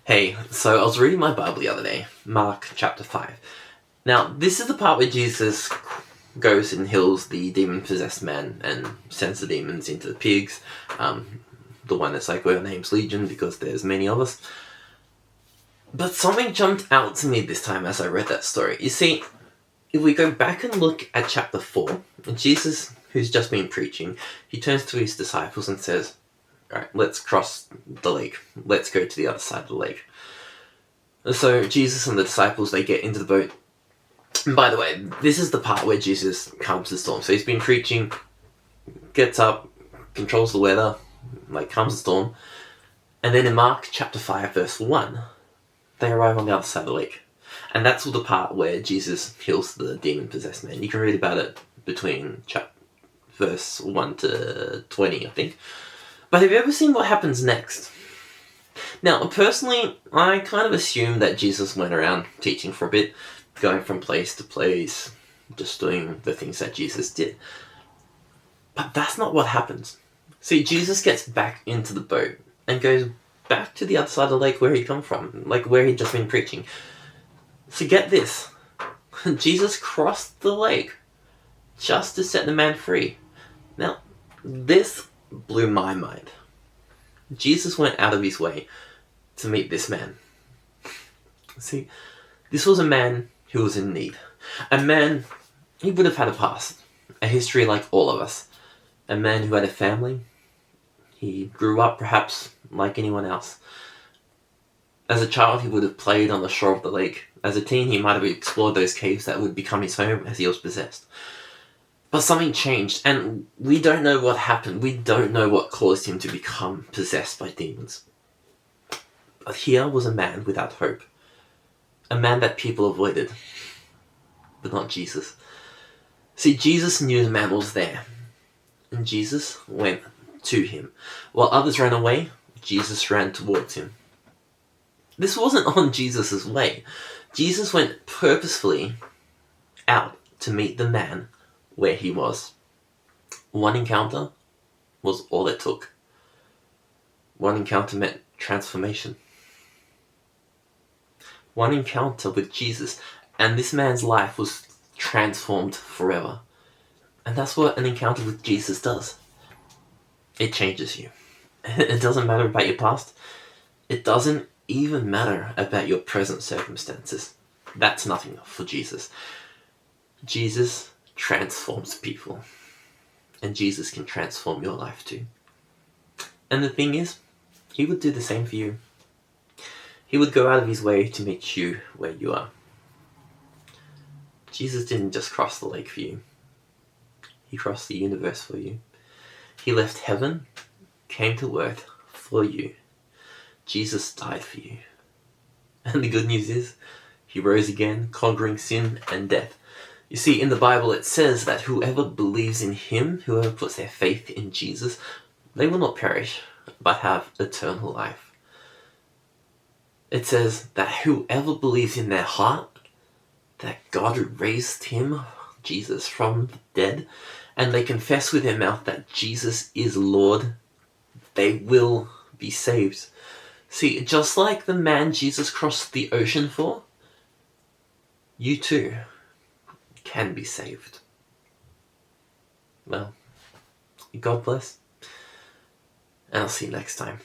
Hey, so I was reading my Bible the other day, Mark chapter 5. Now, this is the part where Jesus goes and heals the demon-possessed man and sends the demons into the pigs. The one that's like, well, name's Legion because there's many of us. But something jumped out to me this time as I read that story. You see, if we go back and look at chapter 4, and Jesus, who's just been preaching, he turns to his disciples and says, alright, let's cross the lake. Let's go to the other side of the lake. So Jesus and the disciples, they get into the boat. And by the way, this is the part where Jesus calms the storm. So he's been preaching, gets up, controls the weather, calms the storm. And then in Mark chapter 5, verse 1, they arrive on the other side of the lake. And that's the part where Jesus heals the demon-possessed man. You can read about it between verse 1 to 20, I think. But have you ever seen what happens next? Now, personally, I kind of assume that Jesus went around teaching for a bit, going from place to place, just doing the things that Jesus did. But that's not what happens. See, Jesus gets back into the boat and goes back to the other side of the lake where he'd come from, where he'd just been preaching. So get this. Jesus crossed the lake just to set the man free. Now, this blew my mind. Jesus went out of his way to meet this man. See, this was a man who was in need. A man, he would have had a past, a history like all of us. A man who had a family. He grew up perhaps like anyone else. As a child, he would have played on the shore of the lake. As a teen, he might have explored those caves that would become his home as he was possessed. But something changed, and we don't know what happened. We don't know what caused him to become possessed by demons. But here was a man without hope. A man that people avoided. But not Jesus. See, Jesus knew the man was there. And Jesus went to him. While others ran away, Jesus ran towards him. This wasn't on Jesus' way. Jesus went purposefully out to meet the man where he was. One encounter was all it took. One encounter meant transformation. One encounter with Jesus, and this man's life was transformed forever. And that's what an encounter with Jesus does. It changes you. It doesn't matter about your past. It doesn't even matter about your present circumstances. That's nothing for Jesus. Jesus transforms people. And Jesus can transform your life too. And the thing is, he would do the same for you. He would go out of his way to meet you where you are. Jesus didn't just cross the lake for you. He crossed the universe for you. He left heaven, came to earth for you. Jesus died for you. And the good news is, he rose again, conquering sin and death. You see, in the Bible it says that whoever believes in him, whoever puts their faith in Jesus, they will not perish, but have eternal life. It says that whoever believes in their heart that God raised him, Jesus, from the dead, and they confess with their mouth that Jesus is Lord, they will be saved. See, just like the man Jesus crossed the ocean for, you too can be saved. Well, God bless, and I'll see you next time.